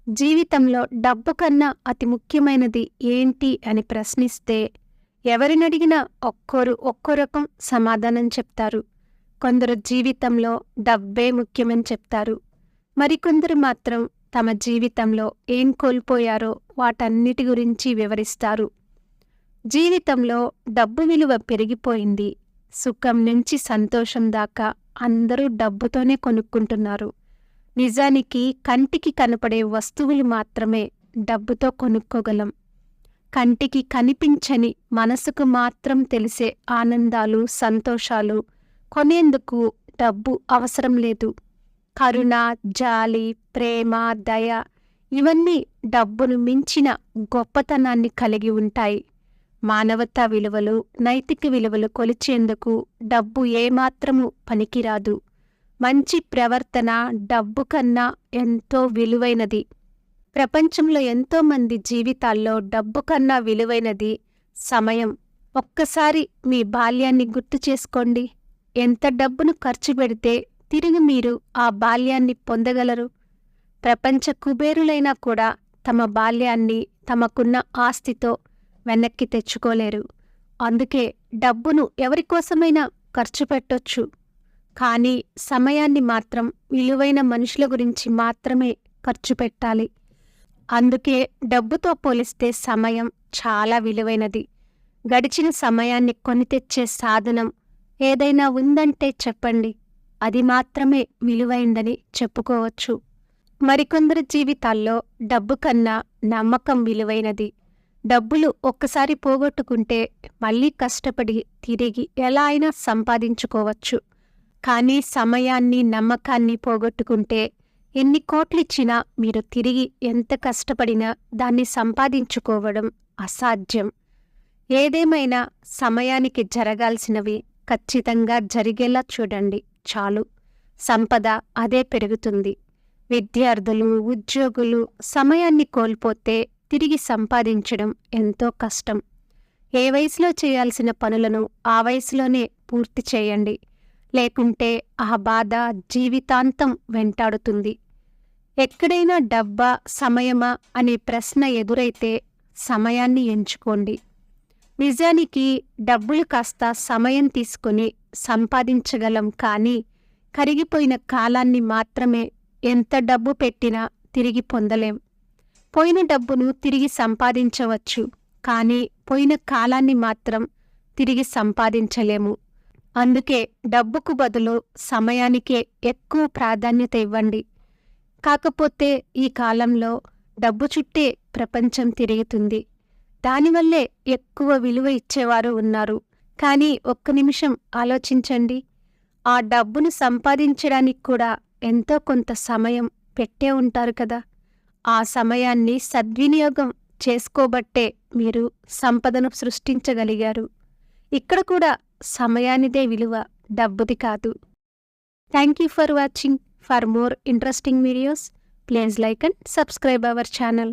జీవితంలో డబ్బు కన్నా అతి ముఖ్యమైనది ఏంటి అని ప్రశ్నిస్తే ఎవరినడిగినా ఒక్కో రకం సమాధానం చెప్తారు. కొందరు జీవితంలో డబ్బే ముఖ్యమని చెప్తారు. మరికొందరు మాత్రం తమ జీవితంలో ఏం కోల్పోయారో వాటన్నిటి గురించి వివరిస్తారు. జీవితంలో డబ్బు విలువ పెరిగిపోయింది. సుఖం నుంచి సంతోషం దాకా అందరూ డబ్బుతోనే కొనుక్కుంటున్నారు. నిజానికి కంటికి కనపడే వస్తువులు మాత్రమే డబ్బుతో కొనుక్కోగలం. కంటికి కనిపించని మనసుకు మాత్రం తెలిసే ఆనందాలు, సంతోషాలు కొనేందుకు డబ్బు అవసరం లేదు. కరుణ, జాలి, ప్రేమ, దయ ఇవన్నీ డబ్బును మించిన గొప్పతనాన్ని కలిగి ఉంటాయి. మానవతా విలువలు, నైతిక విలువలు కొలిచేందుకు డబ్బు ఏమాత్రము పనికిరాదు. మంచి ప్రవర్తన డబ్బు కన్నా ఎంతో విలువైనది. ప్రపంచంలో ఎంతోమంది జీవితాల్లో డబ్బు కన్నా విలువైనది సమయం. ఒక్కసారి మీ బాల్యాన్ని గుర్తు చేసుకోండి. ఎంత డబ్బును ఖర్చు పెడితే తిరిగి మీరు ఆ బాల్యాన్ని పొందగలరు? ప్రపంచ కుబేరులైనా కూడా తమ బాల్యాన్ని తమకున్న ఆస్తితో వెనక్కి తెచ్చుకోలేరు. అందుకే డబ్బును ఎవరికోసమైనా ఖర్చు పెట్టొచ్చు, కానీ సమయాన్ని మాత్రం విలువైన మనుషుల గురించి మాత్రమే ఖర్చు పెట్టాలి. అందుకే డబ్బుతో పోలిస్తే సమయం చాలా విలువైనది. గడిచిన సమయాన్ని కొని తెచ్చే సాధనం ఏదైనా ఉందంటే చెప్పండి. అది మాత్రమే విలువైందని చెప్పుకోవచ్చు. మరికొందరి జీవితాల్లో డబ్బు కన్నా నమ్మకం విలువైనది. డబ్బులు ఒక్కసారి పోగొట్టుకుంటే మళ్ళీ కష్టపడి తిరిగి ఎలా అయినా సంపాదించుకోవచ్చు. కానీ సమయాన్ని, నమ్మకాన్ని పోగొట్టుకుంటే ఎన్ని కోట్లిచ్చినా మీరు తిరిగి ఎంత కష్టపడినా దాన్ని సంపాదించుకోవడం అసాధ్యం. ఏదేమైనా సమయానికి జరగాల్సినవి ఖచ్చితంగా జరిగేలా చూడండి చాలు. సంపద అదే పెరుగుతుంది. విద్యార్థులు, ఉద్యోగులు సమయాన్ని కోల్పోతే తిరిగి సంపాదించడం ఎంతో కష్టం. ఏ వయసులో చేయాల్సిన పనులను ఆ వయసులోనే పూర్తి చేయండి. లేకుంటే ఆ బాధ జీవితాంతం వెంటాడుతుంది. ఎక్కడైనా డబ్బా, సమయమా అనే ప్రశ్న ఎదురైతే సమయాన్ని ఎంచుకోండి. నిజానికి డబ్బులు కాస్త సమయం తీసుకుని సంపాదించగలం, కానీ కరిగిపోయిన కాలాన్ని మాత్రమే ఎంత డబ్బు పెట్టినా తిరిగి పొందలేం. పోయిన డబ్బును తిరిగి సంపాదించవచ్చు, కానీ పోయిన కాలాన్ని మాత్రం తిరిగి సంపాదించలేము. అందుకే డబ్బుకు బదులు సమయానికే ఎక్కువ ప్రాధాన్యత ఇవ్వండి. కాకపోతే ఈ కాలంలో డబ్బు చుట్టే ప్రపంచం తిరుగుతుంది. దానివల్లే ఎక్కువ విలువ ఇచ్చేవారు ఉన్నారు. కానీ ఒక్క నిమిషం ఆలోచించండి. ఆ డబ్బును సంపాదించడానికి కూడా ఎంతో కొంత సమయం పెట్టే ఉంటారు కదా. ఆ సమయాన్ని సద్వినియోగం చేసుకోబట్టే మీరు సంపదను సృష్టించగలిగారు. ఇక్కడ కూడా సమయానిదే విలువ, డబ్బుది కాదు. Thank you for watching. For more interesting videos, please like and subscribe our channel.